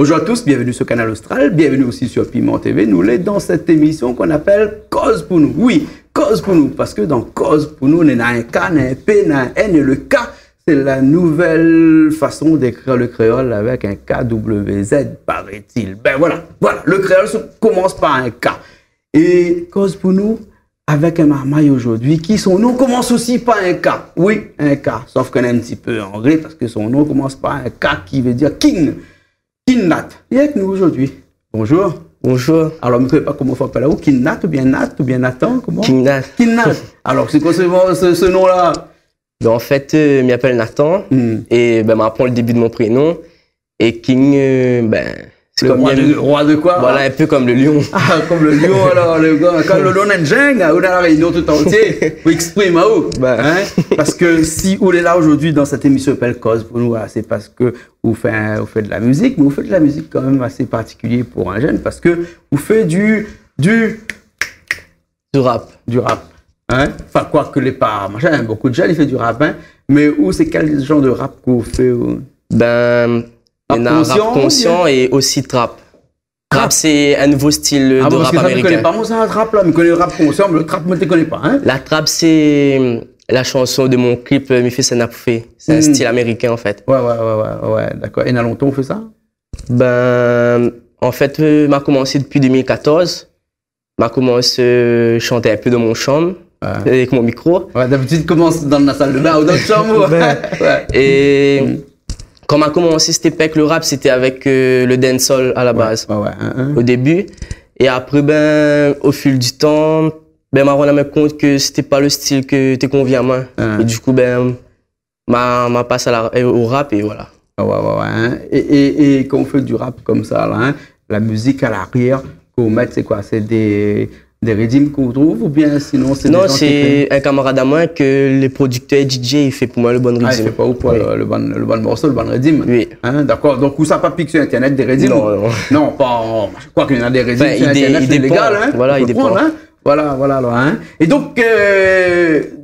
Bonjour à tous, bienvenue sur Canal Austral, bienvenue aussi sur Piment TV. Nous sommes dans cette émission qu'on appelle Cause pour nous. Oui, Cause pour nous, parce que dans Cause pour nous, on a un K, un P, un N et le K, c'est la nouvelle façon d'écrire le créole avec un KWZ, paraît-il. Ben voilà, le créole commence par un K. Et Cause pour nous, avec un marmaille aujourd'hui, qui son nom commence aussi par un K. Oui, un K, sauf qu'on est un petit peu anglais parce que son nom commence par un K qui veut dire King. Kinnat. Il est avec nous aujourd'hui. Bonjour. Bonjour. Alors, je ne sais pas comment on fait là-haut. Kinnat ou bien Nathan, comment? Kinnat. Kinnat. Alors, c'est quoi ce nom-là? Ben, en fait, je m'appelle Nathan et ben, m'apprend le début de mon prénom. Et King, c'est comme le roi de quoi? Voilà, un peu comme le lion. Ah, comme le lion, alors, quand le lion est un jungle, on a la réunion tout entier, vous exprimez à où? Parce que si vous êtes là aujourd'hui dans cette émission Appel Cause pour nous, c'est parce que vous faites de la musique, mais vous faites de la musique quand même assez particulier pour un jeune, parce que vous faites du rap. Du rap. Hein? Enfin, quoi que les pas, machin, beaucoup de jeunes, ils font du rap, hein? Mais c'est quel genre de rap que vous faites? Ben, il y a rap conscient et aussi trap. Trap, c'est un nouveau style de rap américain. Je ne connais pas moi ça, trap là, mais je connais le rap conscient, mais le trap, je ne connais pas. Hein? La trap, c'est la chanson de mon clip Mi fait ça n'a pas fait. C'est un style américain en fait. Ouais, d'accord. Et il y a longtemps on fait ça? Ben, en fait, m'a commencé depuis 2014. M'a commencé à chanter un peu dans mon chambre. Avec mon micro. Ouais, d'habitude, tu commences dans la salle de bain ou dans la chambre. Et quand m'a commencé cette époque, le rap, c'était avec le dancehall à la base. Au début. Et après, au fil du temps, m'a rendu compte que c'était pas le style que te convient à moi. Et du coup, m'a passé au rap et voilà. Et quand on fait du rap comme ça, là, la musique à l'arrière, qu'on met, c'est quoi? C'est des rythmes qu'on trouve ou bien sinon c'est... Non, c'est un camarade à moi que les producteurs et DJ, il fait pour moi le bon rythme. Ah, il fait pas pour le bon morceau, le bon rythme? Oui. Hein, d'accord. Donc, où ça pas pique sur Internet des rythmes? Non, pas... Je crois qu'il y en a des rythmes sur Internet, c'est légal. Hein? Voilà, il dépend. Voilà. Hein. Et donc,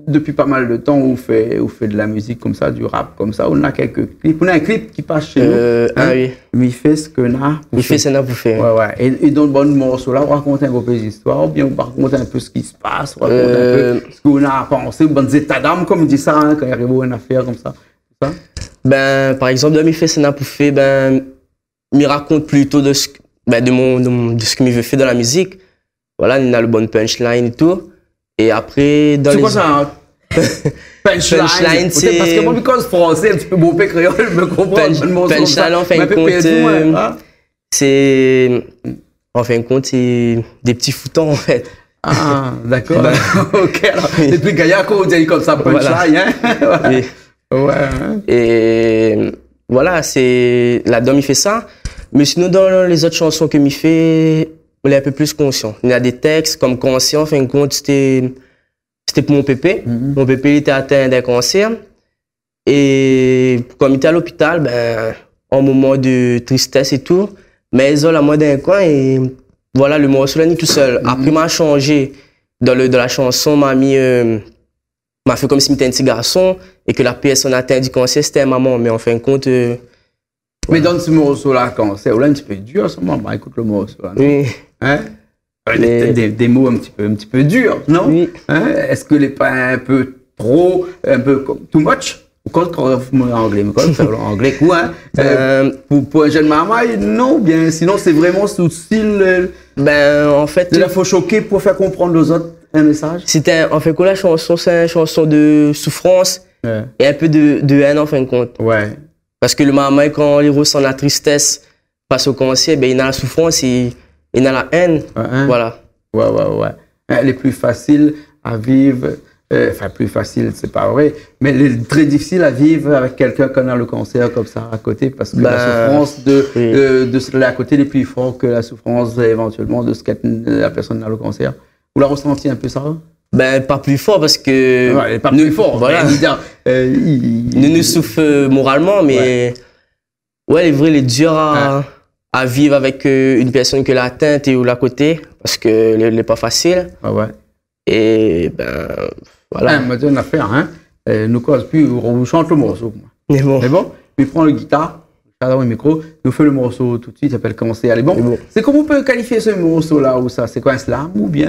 depuis pas mal de temps, on fait de la musique comme ça, du rap comme ça. On a quelques clips. On a un clip qui passe chez nous. Ah oui. Il fait ce que n'a. Il fait ce que n'a pas fait. Ouais. Et dans le bon morceau là, on raconte un peu des histoires, ou bien on raconte un peu ce qui se passe, on raconte un peu ce qu'on a pensé, ou bon état d'âme, comme on dit ça, hein, quand il arrive à une affaire comme ça. Par exemple, dans il fait ce que n'a pas fait, il raconte plutôt de ce que il veut faire dans la musique. Voilà, il a le bon punchline et tout. Et après, dans c'est quoi ça? Hein? Punchline, c'est... Parce que moi, quand je français, un petit peu beau créole, je me comprends. Punchline, en fin de compte, c'est... En fin de compte, c'est des petits foutons, en fait. Ah, d'accord. Ok, alors, et puis Gaillard, on dit comme ça, punchline, hein? Ouais. Et voilà, c'est... Là-dedans, il fait ça. Mais sinon, dans les autres chansons que il fait... On est un peu plus conscient. Il y a des textes comme conscient, en fin de compte, c'était pour mon pépé. Mon pépé il était atteint d'un cancer. Et comme il était à l'hôpital, en moment de tristesse et tout, mais ils ont la main d'un coin et voilà, le morceau là, tout seul. Après, m'a changé. Dans la chanson, m'a fait comme si il était un petit garçon et que la personne atteinte du cancer, c'était maman. Mais en fin de compte... Mais dans ce morceau-là, quand c'est un petit peu dur, ce moment, écoute le morceau là. Oui. Hein? Des mots un petit peu durs, non? Oui. Hein? Est-ce que les pas un peu trop, un peu comme too much? Quand vous en anglais, en anglais quoi? Pour un jeune maman, non, bien. Sinon, c'est vraiment sous style. En fait. Il faut choquer pour faire comprendre aux autres un message. En fait, la chanson, c'est une chanson de souffrance et un peu de haine en fin de compte. Ouais. Parce que le maman, quand il ressent la tristesse face au cancer, il a la souffrance et il a la haine. Voilà. Ouais. Elle est plus facile à vivre. Enfin, plus facile, c'est pas vrai. Mais elle est très difficile à vivre avec quelqu'un qui a le cancer comme ça à côté. Parce que la souffrance de cela à côté est plus forte que la souffrance éventuellement de ce que la personne a le cancer. Vous la ressenti un peu ça? Pas plus fort parce que... Ouais, elle est pas plus fort. Voilà. Nous souffre moralement, mais... Ouais, il est dur à vivre avec une personne qui l'a atteinte et ou l'à côté, parce que n'est pas facile. Et voilà. Mais c'est une affaire, hein. Nous cause plus, on chante le morceau. Mais bon. Puis prends le guitare, J'adore le micro. Nous faisons le morceau tout de suite, il s'appelle Commencer à aller. Bon, c'est comment on peut qualifier ce morceau-là ou ça? C'est quoi un slam ou bien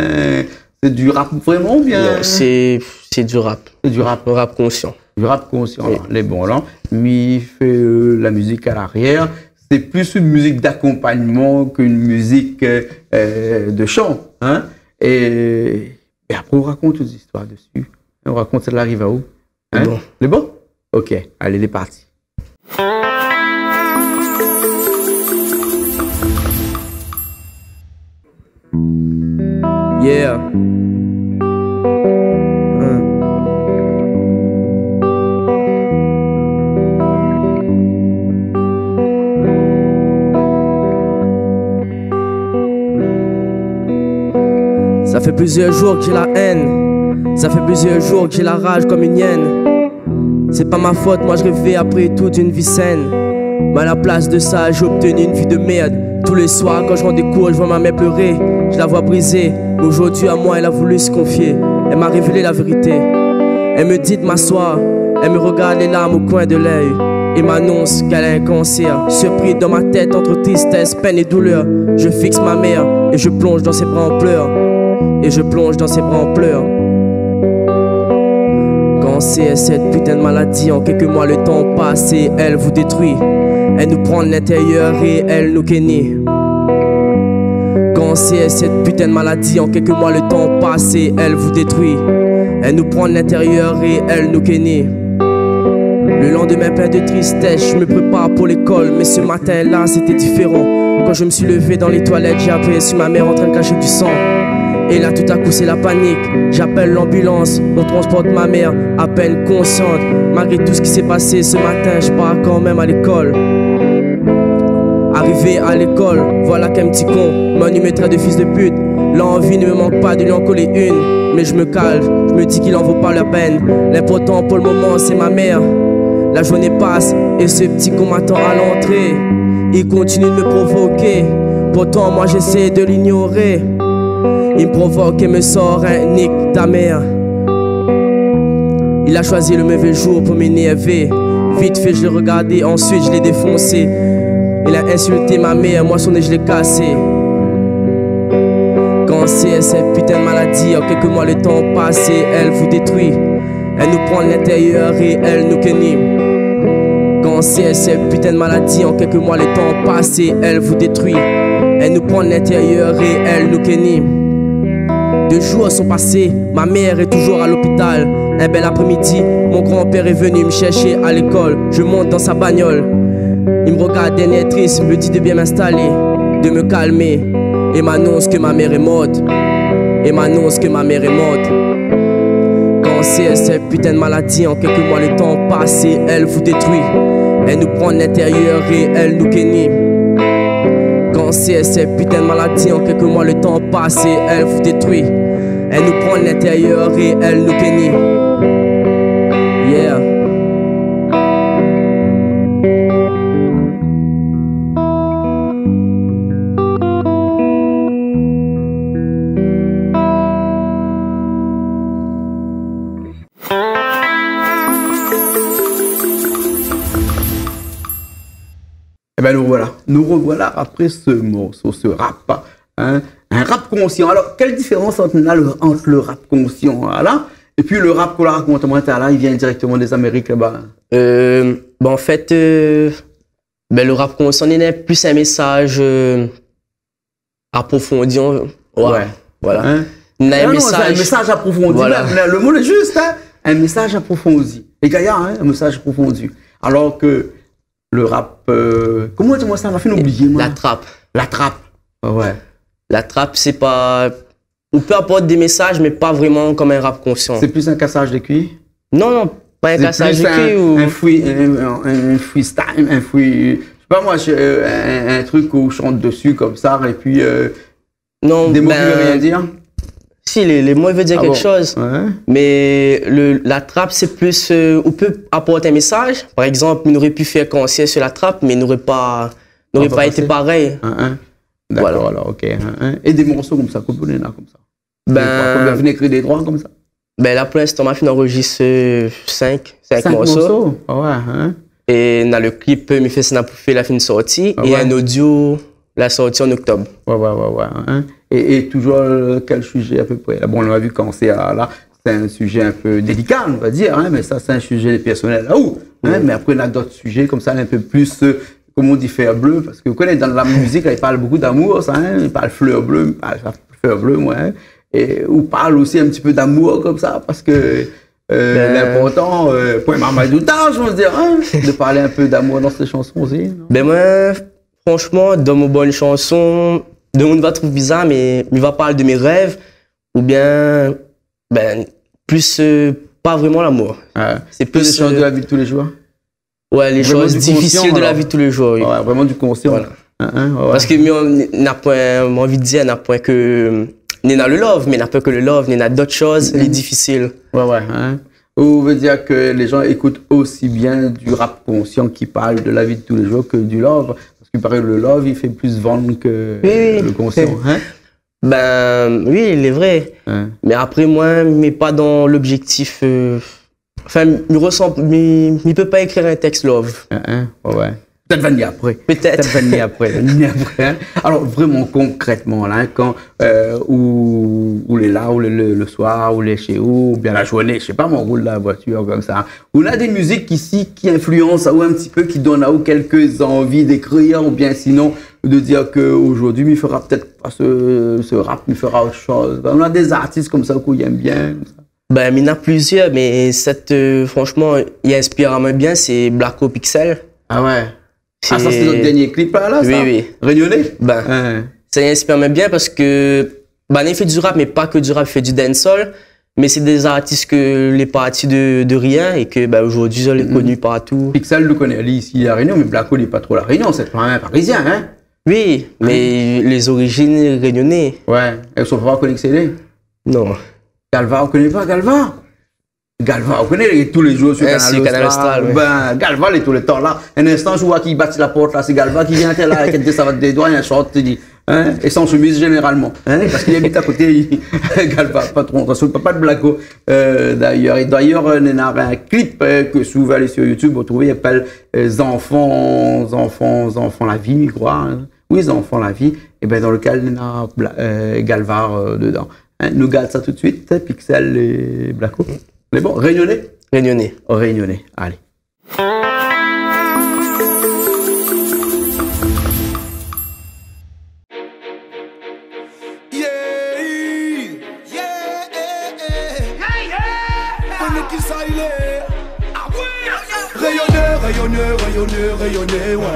c'est du rap vraiment ou bien? Non, c'est du rap. C'est du rap. Un rap conscient. Du rap conscient, Oui. là. Les bons là. Mais il fait la musique à l'arrière. C'est plus une musique d'accompagnement qu'une musique de chant. Hein? Et après, on raconte des histoires dessus. On raconte celle-là arrive à où? Hein? Bon. Les bons? Ok, allez, les partis. Yeah. Ça fait plusieurs jours que j'ai la haine. Ça fait plusieurs jours que j'ai la rage comme une hyène. C'est pas ma faute, moi je rêvais après toute une vie saine. Mais à la place de ça, j'ai obtenu une vie de merde. Tous les soirs, quand je rentre des cours, je vois ma mère pleurer. Je la vois brisée. Mais aujourd'hui, à moi, elle a voulu se confier. Elle m'a révélé la vérité. Elle me dit de m'asseoir. Elle me regarde les larmes au coin de l'œil. Et m'annonce qu'elle a un cancer. Surpris dans ma tête entre tristesse, peine et douleur. Je fixe ma mère et je plonge dans ses bras en pleurs. Et je plonge dans ses bras en pleurs. Cancer, cette putain de maladie, en quelques mois le temps passe et elle vous détruit. Elle nous prend de l'intérieur et elle nous guérit. Cancer, cette putain de maladie, en quelques mois le temps passe et elle vous détruit. Elle nous prend de l'intérieur et elle nous guérit. Le lendemain plein de tristesse, je me prépare pour l'école. Mais ce matin-là, c'était différent. Quand je me suis levé dans les toilettes, j'ai aperçu ma mère en train de cacher du sang. Et là tout à coup c'est la panique. J'appelle l'ambulance, on transporte ma mère à peine consciente. Malgré tout ce qui s'est passé ce matin, je pars quand même à l'école. Arrivé à l'école, voilà qu'un petit con m'a me traite de fils de pute. L'envie ne me manque pas de lui en coller une. Mais je me calme, je me dis qu'il en vaut pas la peine. L'important pour le moment c'est ma mère. La journée passe et ce petit con m'attend à l'entrée. Il continue de me provoquer, pourtant moi j'essaie de l'ignorer. Il me provoque et me sort un nick ta mère. Il a choisi le mauvais jour pour m'énerver. Vite fait je l'ai regardé, ensuite je l'ai défoncé. Il a insulté ma mère, moi son nez je l'ai cassé. Cancer, cette putain de maladie, en quelques mois le temps passe et elle vous détruit. Elle nous prend de l'intérieur et elle nous guérit. Cancer, cette putain de maladie, en quelques mois le temps passe et elle vous détruit. Elle nous prend de l'intérieur et elle nous guérit. 2 jours sont passés, ma mère est toujours à l'hôpital. Un bel après-midi, mon grand-père est venu me chercher à l'école. Je monte dans sa bagnole. Il me regarde d'un air triste, me dit de bien m'installer, de me calmer. Et m'annonce que ma mère est morte. Et m'annonce que ma mère est morte. Cancer, cette putain de maladie, en quelques mois le temps passe et elle vous détruit. Elle nous prend de l'intérieur et elle nous guérit. Cancer, cette putain de maladie, en quelques mois le temps passe et elle vous détruit. Elle nous prend de l'intérieur et elle nous guérit. Yeah. Eh bien, nous revoilà après ce morceau, ce rap, hein, un rap conscient. Alors, quelle différence entre le rap conscient là et puis le rap qu'on la raconte là, il vient directement des Amériques là-bas? En fait, le rap conscient est plus un message approfondi. Ouais. Voilà. Hein? Il a un Non, message. c'est un message approfondi. Voilà. Le mot est juste, hein? Un message approfondi. Les gars, hein, un message approfondi. Alors que le rap, comment dis-moi ça m'a fait oublier, moi. La trappe. La trappe. Ouais. La trappe, c'est pas. On peut apporter des messages, mais pas vraiment comme un rap conscient. C'est plus un cassage de cuir? Non, pas un C'est cassage de plus cuir ou. un freestyle, je sais pas moi, un truc où je chante dessus comme ça, et puis Non, des mots qui veulent rien dire. Si, les mots veulent dire Ah quelque bon? chose. Ouais. Mais la trappe, c'est plus. On peut apporter un message. Par exemple, on aurait pu faire Cancer sur la trappe, mais n'aurait pas été pareil. D'accord, Voilà. alors, ok. Et des morceaux comme ça, comme ça. Ben, Vous venez écrire des droits comme ça? Là, pour l'instant, ma fille enregistre 5 5 morceaux. Ah ouais, hein. Et dans le clip, me fait ça pour faire la fin de sortie. Et un audio, la sortie en octobre. Ouais. Hein? Et toujours quel sujet à peu près? Bon, on a vu quand c'est là, c'est un sujet un peu délicat, on va dire, hein, mais ça, c'est un sujet personnel là où. Hein? Mais après, on a d'autres sujets comme ça, un peu plus, comment on dit, fer bleu, parce que vous connaissez, dans la musique, là, il parle beaucoup d'amour, ça, hein? Il parle fleur bleue, fleur bleue, moi, hein? Et on parle aussi un petit peu d'amour comme ça, parce que l'important, pour Mamadou Taj, on va dire, hein, de parler un peu d'amour dans ces chansons aussi. Non? Ben moi, franchement, dans mes bonnes chansons, le monde va trouver bizarre, mais il va parler de mes rêves, ou bien, ben, plus pas vraiment l'amour. C'est plus les choses de la vie de tous les jours. Ouais, les vraiment choses difficiles de la vie de tous les jours. Oui. Ouais, vraiment du conscient. Voilà. Parce que on n'a pas envie de dire, on n'a pas que n'est dans le love, mais n'a pas que le love, n'est dans d'autres choses, les difficiles. Ouais. Hein? Ou veut dire que les gens écoutent aussi bien du rap conscient qui parle de la vie de tous les jours que du love. Parce qu'il paraît que le love, il fait plus vendre que le conscient. Hein? Ben oui, il est vrai. Mais après, moi, mais pas dans l'objectif. Enfin, il peut pas écrire un texte love. Ouais. Peut-être venir après. Peut-être venir après. Hein. Alors vraiment concrètement là, quand où les là, ou le soir, ou les chez où, ou bien la journée, je sais pas, on roule la voiture comme ça. On a des musiques ici qui influencent ou un petit peu, qui donnent à quelques envies d'écrire, ou bien sinon de dire que aujourd'hui il fera peut-être pas ce rap, il fera autre chose. On a des artistes comme ça qu'on aime bien. Comme ça. Ben, il y en a plusieurs, mais franchement, il inspire bien, c'est Blacko Pixel. Ah ouais. Ça c'est notre dernier clip là, ça? Oui. Réunionnais? Ben, ça inspire bien parce que, ben, il fait du rap, mais pas que du rap, il fait du dancehall. Mais c'est des artistes que les partis de rien et que, ben, aujourd'hui, on les connus partout. Pixel le connaît, lui, ici, à Réunion, mais Blacko, il n'est pas trop la Réunion, c'est pas un parisien, hein? Oui, mais les origines réunionnais. Ouais. Elles sont pas connectées? Non. Galva, on connaît pas Galva? Galva, on connaît tous les jours sur Canal Austral. Ben, Galva, il est tout le temps là. Un instant, je vois qu'il bat la porte là, c'est Galva qui vient là, avec des savates des doigts, il y a un short, tu dis. Hein, et sans chemise généralement. Hein, parce qu'il habite à côté, Galva, patron, attention, le papa de Blacko. D'ailleurs, il y a un clip que si vous allez sur YouTube, vous trouvez, il s'appelle Enfants la vie, je crois. Hein. Oui, Enfants la vie. Et bien, dans lequel il y a Galva dedans. Hein, nous garde ça tout de suite, Pixel et Blacko. C'est bon, Réunionnais? Réunionnais. Oh, Réunionnais, allez. Rayonneur, ouais.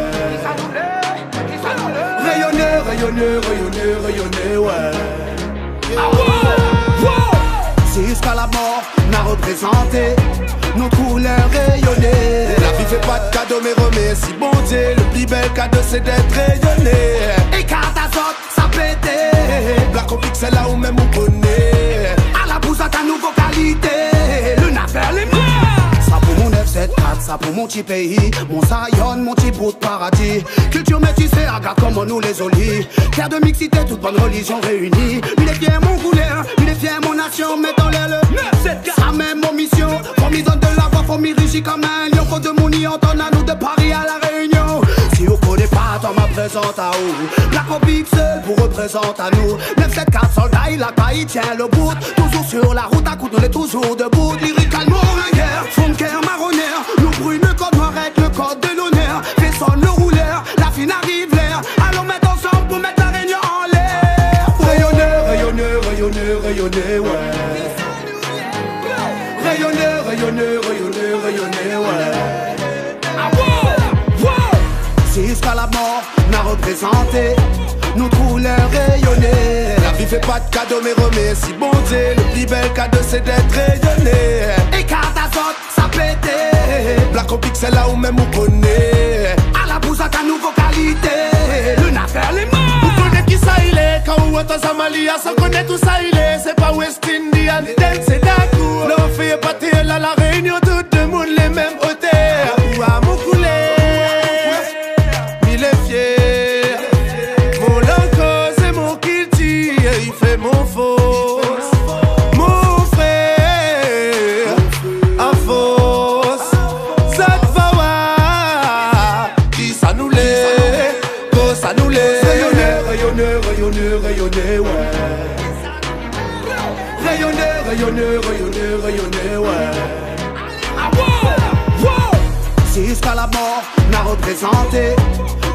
Rayonneur, ouais. C'est jusqu'à la mort, n'a représenté nos couleurs rayonnées. La vie fait pas de cadeau, mais remercie bon Dieu. Le plus bel cadeau, c'est d'être rayonné. Et carte azote, ça pétait. Blacko Pixel là où même on connaît. À la bouse à ta nouveau qualité. Le nafère les mains. Ça pour mon F74, ça pour mon petit pays. Mon Zion, mon petit bout de paradis. Culture métissée, regarde comment nous les olis. Terre de mixité, toute bonne religion réunie. Il est fier mon couleur, il est fier mon nation. Mets dans l'air le 974. Ça même mon mission. Faut m'y donne de la voix, faut m'y régir comme un lion. Faut de mon y entendre à nous de Paris à la Réunion. Si vous connaissez pas, t'en ma présente à où? Blacko Pixel vous représente à nous. 974 soldats, il a pas, il tient le bout. Toujours sur la route, à coup on est toujours debout. Lyricalement ringueur, funker marronnaire. Nous brûle le code noir avec le code de l'honneur. Fait sonne le rouleur, la fine arrive l'air. Allons mettre ensemble pour mettre la Réunion en l'air. Rayonneur, ouais. Rayonneur, ouais. Ah wow. C'est jusqu'à la mort, n'a représenté nos couleurs rayonnées. La vie fait pas de cadeau, mais remercie bon Dieu. Le plus bel cadeau, c'est d'être rayonné. Et carte azote, ça pétait. Blacko Pixel là où même on connaît. À la bouse à ta nouveau qualité. Le nafère les mains. Vous connaissez qui ça il est? Quand on est en Somalie, ça connaît tout ça il est. C'est pas West Indian, c'est d'accord. L'on fait pâté là, la Réunion, tout le monde les mêmes hôtels. Ou à mon couler, il est fier. Mon lancos et mon kilti, il fait mon faux. Mon frère, à force, ça te va, rayonner, ouais. Si jusqu'à la mort n'a représenté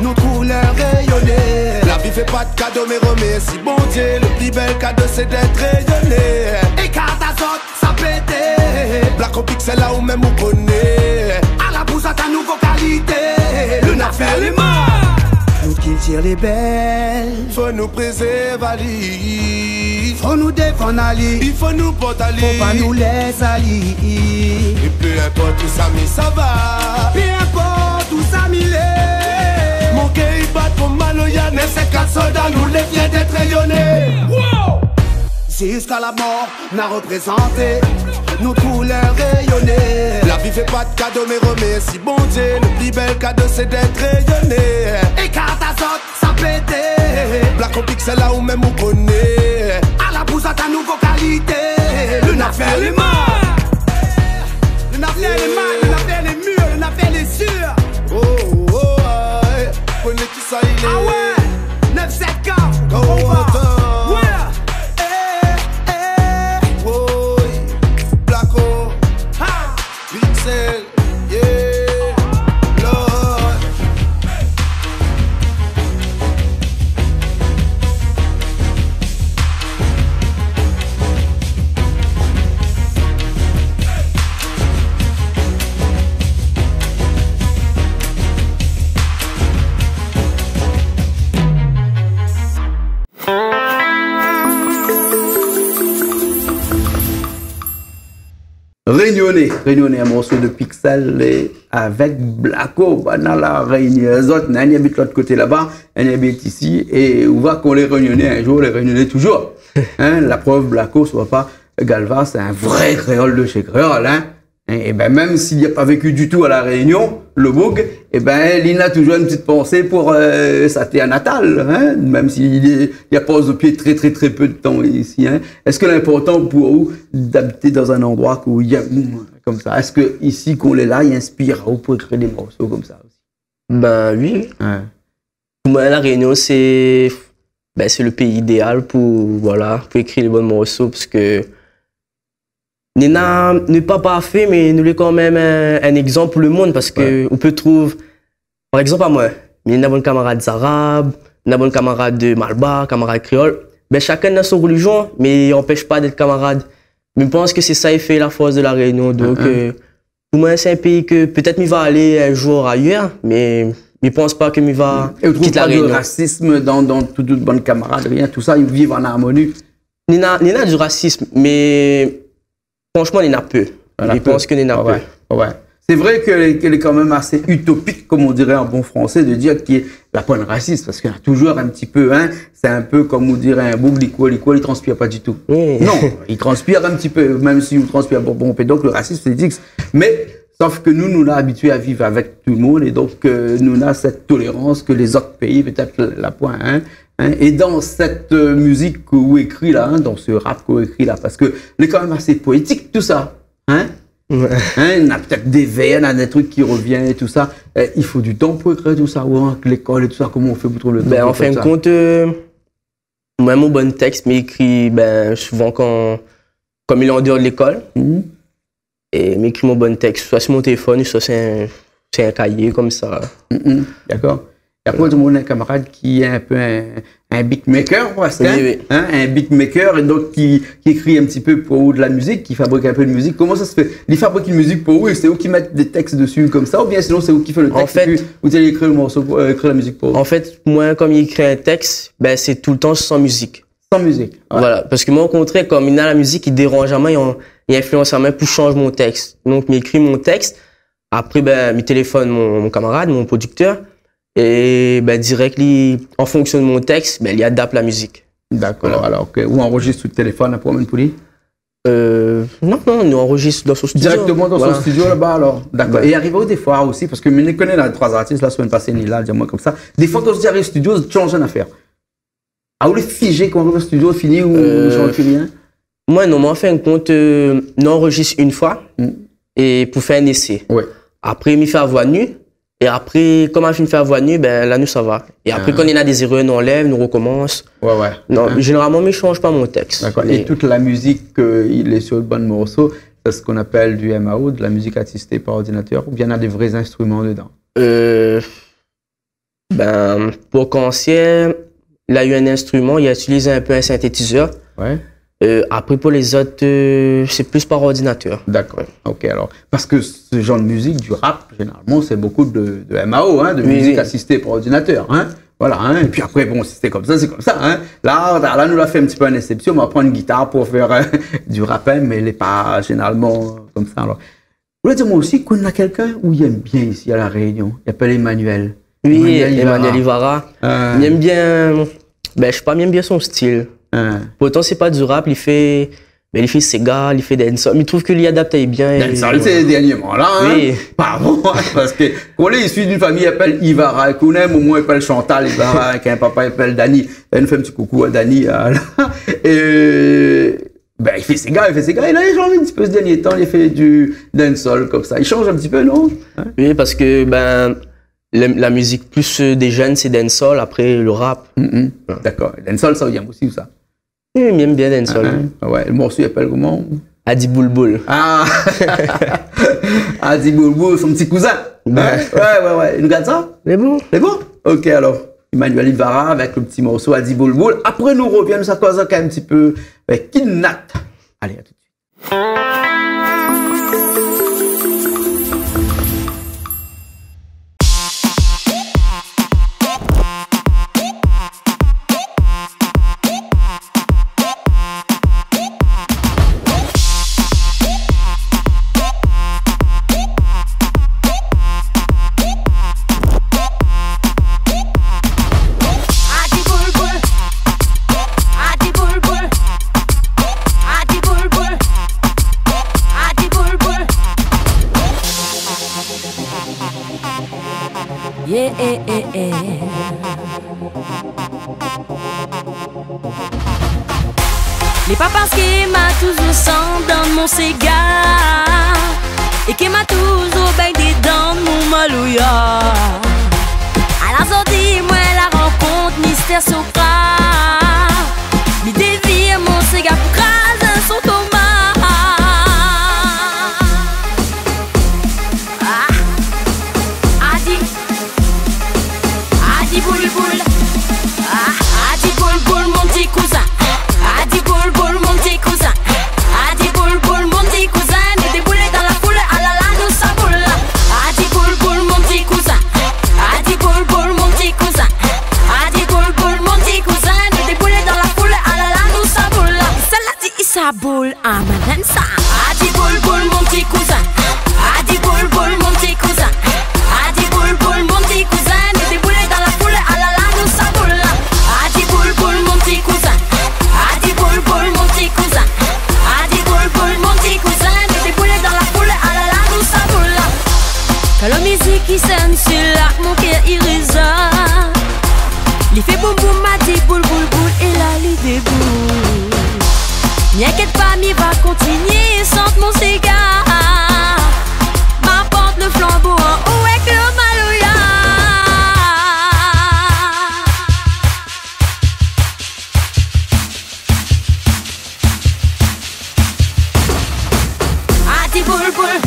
notre couleur rayonnée. La vie fait pas de cadeau mais remercie bon Dieu. Le plus bel cadeau c'est d'être rayonné. Écarte azote, ça pète. Black au pixel là où même on connaît. À la bouse à ta nouveau qualité. Le n'a fait les mains. Nous qui tire les belles. Faut nous préserver. Faut nous défendre Ali. Il faut nous porter Ali. Faut pas nous laisser Ali. Et peu importe où ça mais ça va. Peu importe où ça m'il est. Mon cœur il bat comme Maloya. Mais ces 4 soldats nous les fiers d'être rayonnés. Wow. Si jusqu'à la mort n'a représenté notre couleur rayonnée. La vie fait pas de cadeau mais remercie bon Dieu. Le plus bel cadeau c'est d'être rayonné. Écarte azote, ça pète. Black au pixel là où même on connaît. À la bouse à ta nouveau qualité. Le n'a fait les mains. Le n'a fait les mains, le n'a fait les murs, le n'a fait les sûrs. Oh oh ouais. Connais qui ça il est. Ah ouais. 9-7K. Oh attends. Réunionnais, un morceau de Pixel et avec Blacko, dans la Réunion. Les autres, on habite de l'autre côté là-bas, on habite ici, et on va qu'on les Réunionnais un jour, les Réunionnais toujours. Hein, la preuve, Blacko, soit pas Galva, c'est un vrai créole de chez créole. Hein. Et ben même s'il n'y a pas vécu du tout à la Réunion, le Boug, et ben il a toujours une petite pensée pour sa terre natale, hein, même s'il n'y a pas aux pieds très peu de temps ici. Hein. Est-ce que l'important pour vous d'habiter dans un endroit où il y a comme ça, est-ce que ici qu'on est là, il inspire ou pour écrire des morceaux comme ça aussi? Ben oui. Ouais. Pour moi, la Réunion c'est le pays idéal pour écrire les bons morceaux parce que n'est pas parfait, mais nous est quand même un exemple pour le monde parce que on peut trouver, par exemple à moi, il y a un bon camarade arabe, un bon camarade de Malba, camarade créole. Ben chacun a son religion, mais il n'empêche pas d'être camarade. Mais je pense que c'est ça qui fait la force de la Réunion. Donc pour moi c'est un pays que peut-être il va aller un jour ailleurs, mais je pense pas qu'il va quitter la Réunion. Il n'y a pas de racisme dans toute bonne camaraderie, tout ça, ils vivent en harmonie. Il y a du racisme, mais franchement, il y en a peu. Je pense qu'il y en a peu. Ouais. C'est vrai qu'elle est quand même assez utopique, comme on dirait en bon français, de dire qu'il n'y a pas de racisme, parce qu'il y a toujours un petit peu, hein, c'est un peu comme on dirait un bouc, il transpire pas du tout. Oui. Non, il transpire un petit peu, même si il transpire bon. Donc le racisme, c'est dit. Mais, sauf que nous l'avons habitué à vivre avec tout le monde, et donc nous avons cette tolérance que les autres pays, peut-être la point, hein. Et dans cette musique que vous écrit là, dans ce rap que vous écrit là, parce que c'est quand même assez poétique tout ça, hein? Ouais. Hein, on a peut-être des vers, on a des trucs qui reviennent et tout ça. Il faut du temps pour écrire tout ça, ou avec l'école et tout ça, comment on fait pour trouver le temps? En fin de compte, moi mon bon texte m'écrit souvent comme il est en dehors de l'école. Et m'écrit mon bon texte, soit sur mon téléphone, soit c'est un cahier comme ça. D'accord. Il y a pas de monde, un camarade qui est un peu un beatmaker, presque, oui. Hein, un beatmaker, et donc qui écrit un petit peu pour vous de la musique, qui fabrique un peu de musique. Comment ça se fait? Il fabrique une musique pour vous et c'est vous qui mettez des textes dessus comme ça, ou bien sinon c'est vous qui faites le texte? En fait, et puis vous allez écrire le morceau, écrire la musique pour vous? En fait, moi, comme il écrit un texte, c'est tout le temps sans musique. Sans musique. Ouais. Voilà, parce que moi, au contraire, comme il a la musique, il dérange à main, il influence à main pour changer mon texte. Donc, il écrit mon texte. Après, il téléphone mon camarade, mon producteur. Et direct, en fonction de mon texte, il adapte la musique. D'accord. Voilà. Alors, ou enregistre sur le téléphone pour pour lui? Non, on enregistre dans son studio. Directement dans son studio là-bas, alors. D'accord. Et arrive des fois aussi, parce que je connais les 3 artistes, la semaine passée, Nila, dis-moi comme ça. Des fois, quand tu arrives au studio, tu changes une affaire. Ah, vous les figez quand on arrive au studio, fini ou ne change plus rien? Moi, non, en fin de compte, on enregistre une fois et pour faire un essai. Ouais. Après, il me fait la voix nue. Et après, comme on a fini de faire voix nue, ben là, nous, ça va. Et après, quand il y a des erreurs, on enlève, nous recommence. Ouais, ouais. Non, généralement, je ne change pas mon texte. D'accord. Et toute la musique, il est sur le bon morceau, c'est ce qu'on appelle du MAO, de la musique assistée par ordinateur, ou bien il y a des vrais instruments dedans? Ben, pour Concierge, il a eu un instrument, il a utilisé un peu un synthétiseur. Ouais. Après, pour les autres, c'est plus par ordinateur. D'accord. Ok, alors. Parce que ce genre de musique, du rap, généralement, c'est beaucoup de MAO, hein, de musique assistée par ordinateur. Hein. Voilà. Hein. Et puis après, bon, si c'est comme ça, c'est comme ça. Hein. Là, nous l'a fait un petit peu une exception. On va prendre une guitare pour faire du rap, hein, mais elle n'est pas généralement comme ça. Alors, vous voulez dire moi aussi qu'on a quelqu'un où il aime bien ici à La Réunion? Il s'appelle Emmanuel. Oui, Emmanuel Ivara. Il aime bien, ben, je sais pas, il aime bien son style. Pourtant, c'est pas du rap, il fait Sega, il fait dancehall, mais il trouve qu'il y adapte bien. Dancehall, c'est dernièrement là, hein? Oui. Pardon, parce que quand il est issu d'une famille, il s'appelle Ivara, qu'on aime au moins, il s'appelle Chantal Ivara, qu'un papa il s'appelle Dani. Elle nous fait un petit coucou à Dani, là. Et, ben, il fait Sega, et là, il change un petit peu ce dernier temps, il fait du dancehall comme ça. Il change un petit peu, non? Hein? Oui, parce que, ben, la musique plus des jeunes, c'est dancehall, après le rap. D'accord. Dancehall, ça vient aussi ou ça? Oui, il aime bien dancehall. Ouais, le morceau, il s'appelle comment? Adi Boulboul. Ah! Adi Boulboul, son petit cousin. Ouais. Il nous garde ça? C'est bon. C'est bon? Ok, alors. Emmanuel Ivara avec le petit morceau Adi Boulboul. Après, nous reviennons, ça cause quand même un petit peu avec Kidnat. Allez, à tout de suite. Les papas qui m'a toujours sans dans mon Sega et qui m'a toujours bain des dents mon malouya. À la sortie, moi la rencontre mystère Sopra. Mi dévire mon Sega pour craser son tomate. Adi boulboul. Adi boulboul mon petit cousin. Adi boulboul mon petit cousin. Adi boulboul mon petit cousin. Me déboulé dans la foule, ah là là nous ça boule. Adi boulboul mon petit cousin. Adi boulboul mon petit cousin. Adi boulboul mon petit cousin. Me déboulé dans la foule, ah là là nous ça boule. Celle-là dit ça boule, ah madame ça. Adi boulboul mon petit cousin. Adi boulboul mon petit cousin. Adi boulboul mon petit cousin. Me déboulé dans la foule, ah là là nous ça boule. Adi boulboul mon petit cousin. Adi boulboul mon petit cousin. Adi boulboul mon petit cousin. Me déboulé dans la foule, ah là là nous ça boule. Quand la musique qui sonne sur l'arc, mon cœur irrésonne. Il fait boum boum, Adi boule boule boule, et là il déboule. N'inquiète pas, m'y va continuer, sente mon cigare. M'apporte le flambeau en haut avec le malouya. Adi boulboul.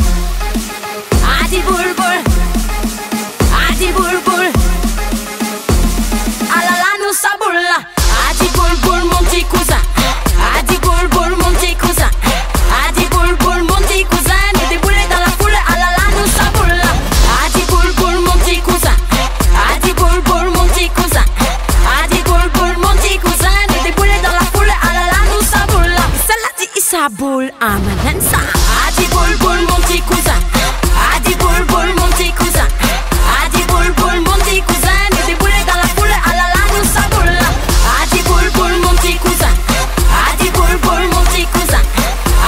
Adi boulboul. Adi boulboul. Ah là là nous ça boule. Adi boulboul mon petit cousin. Adi boulboul mon petit cousin. Adi boulboul mon petit cousin. Me déboulé dans la foule, ah là là nous ça boule. Adi boulboul mon petit cousin. Adi boulboul mon petit cousin. Adi boulboul mon petit cousin. Me déboulé dans la foule, ah là là nous ça boule. Celle-là dit ça boule, ah madame ça. Adi boulboul mon petit cousin. Adi boulboul mon petit cousin. Adi boulboul mon petit cousin. Me déboulé dans la foule, ah là là nous ça boule. Adi boulboul mon petit cousin. Adi boulboul mon petit cousin.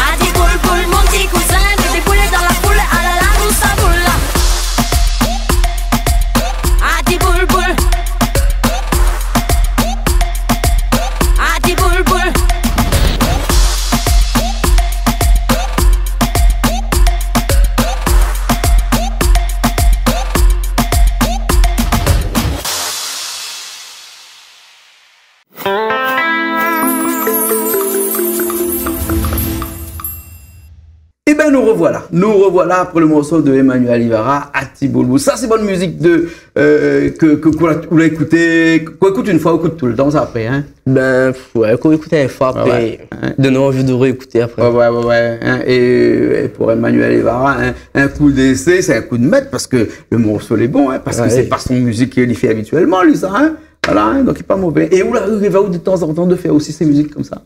Adi boulboul mon petit cousin. Me déboulé dans la foule, ah là là nous ça boule. Adi boulboul. Adi boulboul. Eh bien, nous revoilà après le morceau de Emmanuel Ivara, Atiboulbou. Ça, c'est bonne musique qu'on a écouté, qu'on écoute une fois, on écoute tout le temps, ça après, hein. Ben, ouais, qu'on écoute une fois, après, donne envie de réécouter après. Ouais. Hein. Et pour Emmanuel Ivara, un coup d'essai, c'est un coup de maître, parce que le morceau est bon, hein, parce que c'est pas son musique qu'il fait habituellement, lui, ça, hein. Voilà, hein, donc il est pas mauvais. Et il va où de temps en temps de faire aussi ces musiques comme ça?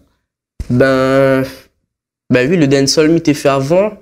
Ben oui, le dancehall m'était fait avant,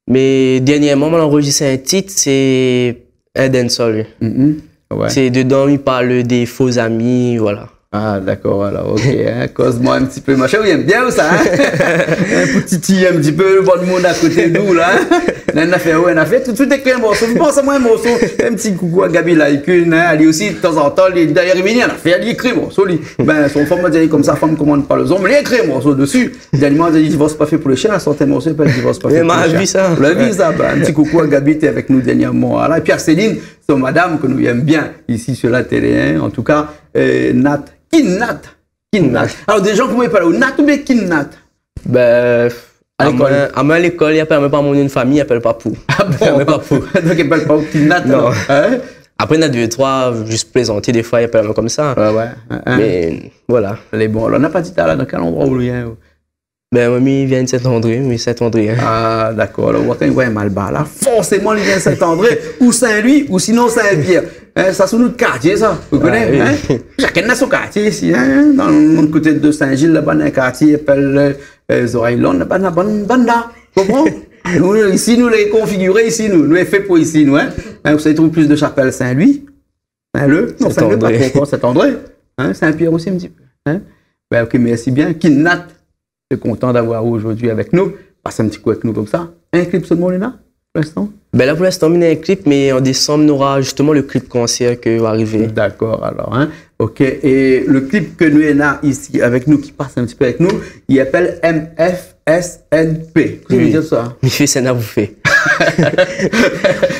mais dernièrement, on a enregistré un titre, c'est un dancehall. Ouais. C'est dedans, il parle des faux amis, voilà. Ah, d'accord, alors, ok, hein, cause-moi un petit peu, machin, oui, aime bien ou ça, hein? Un petit un petit peu, le bon monde à côté de nous, là, hein? On a fait, tout de suite, écrit un morceau, vous pensez à moi un morceau, un petit coucou à Gabi Laikun, hein, elle aussi, de temps en temps, derrière Rimini, elle a fait, elle écrit un morceau, ben, son femme m'a dit, comme ça, femme commande pas les hommes, elle a écrit un morceau dessus, dernièrement, elle a dit, divorce pas fait pour les chiens, elle sortait un morceau, elle divorce pas fait pour les chiens. On l'a vu ça, ben, un petit coucou à Gabi, t'es avec nous dernièrement, voilà, et puis à Céline, c'est madame que nous aimons bien, ici, sur la télé, hein, en tout cas, Nat. Kinnat. Alors, des gens qui m'ont parlé, Nat ou bien Kinnat? Ben, à l'école, il n'appelle même pas mon nom de famille, il appelle pas Pou. Ah bon? Donc, il n'appelle pas Kinnat, non. Hein? Après, il y en a deux, trois, juste plaisanter, des fois, il appelle même comme ça. Ouais. Mais, voilà. Elle est bon. Alors, on n'a pas dit là, dans quel endroit où il vient? Ben, mamie vient de Saint-André, mais Saint-André. Hein. Ah, d'accord. Alors, quand il voit un Malbar, là, forcément, il vient de Saint-André, ou Saint-Louis, ou sinon Saint-Pierre. Hein, ça, c'est notre quartier, ça. Vous connaissez? Oui. Hein? Chacun a son quartier ici. Hein? Dans le côté de Saint-Gilles, là-bas, dans un quartier, il appelle Zoraïlon, là-bas, dans Banda. Vous comprenez? Nous, ici, nous les configurés, ici, nous les fait pour ici, nous. Hein? Vous savez, trouver plus de chapelle Saint-Louis, Saint-Leu, non, Saint-Leu, pas trop encore, Saint-André. Hein? Saint-Pierre aussi, un petit peu. Hein? Ben, ok, merci bien. Kinnat. Je suis content d'avoir aujourd'hui avec nous. Passe un petit coup avec nous comme ça. Un clip seulement, Léna, pour l'instant? Ben là, pour l'instant, on a un clip, mais en décembre, on aura justement le clip concert qui va arriver. D'accord, alors, hein. Ok, et le clip que nous avons ici avec nous, qui passe un petit peu avec nous, il appelle MFSNP. Qu'est-ce que veut dire ça? Il fait ça à vous fait.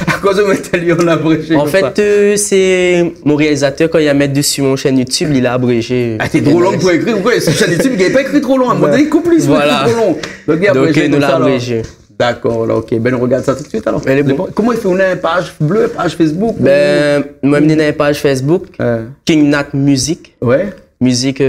À cause de Métallion, on a abrégé. En fait, c'est mon réalisateur, quand il a mis dessus mon chaîne YouTube, il a abrégé. Ah, c'est trop long pour écrire ou quoi? Sur chaîne YouTube, il n'avait pas écrit trop long. À un moment donné, il coupe plus, voilà. Trop long. Donc, nous l'a abrégé. D'accord, là, ok. Ben, on regarde ça tout de suite alors. Comment il fait? On a une page bleue, page Facebook? Ben, moi, je une page Facebook, King Nat Music. Ouais. Musique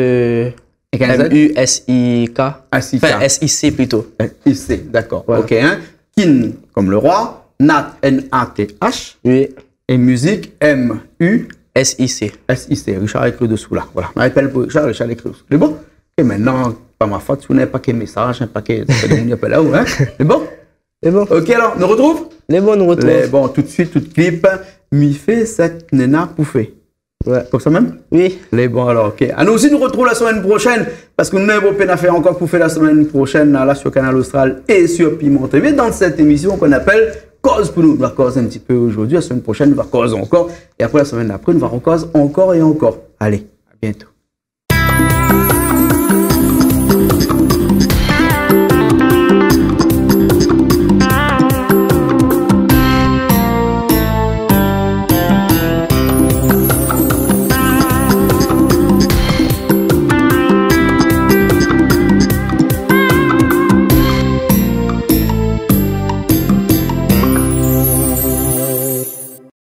M-U-S-I-K. Enfin, S-I-C plutôt. S-I-C, d'accord. Voilà. Ok, hein. Kin, comme le roi. Nat, N-A-T-H. Oui. Et musique, M-U. S-I-C. S-I-C. Richard écrit dessous là. Voilà. On appelle pour Richard écrit dessous. C'est bon? Et maintenant, pas ma faute, si vous n'avez pas qu'un message, un paquet de là où, hein? C'est bon? C'est bon. Ok, alors, nous retrouve? Les bons, nous retrouvons. Bon, tout de suite, tout de clip. Mi fait cette nena pouffée. Ouais. Comme ça même? Oui. Les bons, alors, ok. Ah, nous aussi, nous retrouvons la semaine prochaine, parce que nous n'avons pas faire encore pouffer la semaine prochaine, là, sur Canal Austral et sur Piment TV, dans cette émission qu'on appelle Cause pour nous. On va causer un petit peu aujourd'hui, la semaine prochaine, on va causer encore, et après, la semaine d'après, on va causer encore et encore. Allez, à bientôt.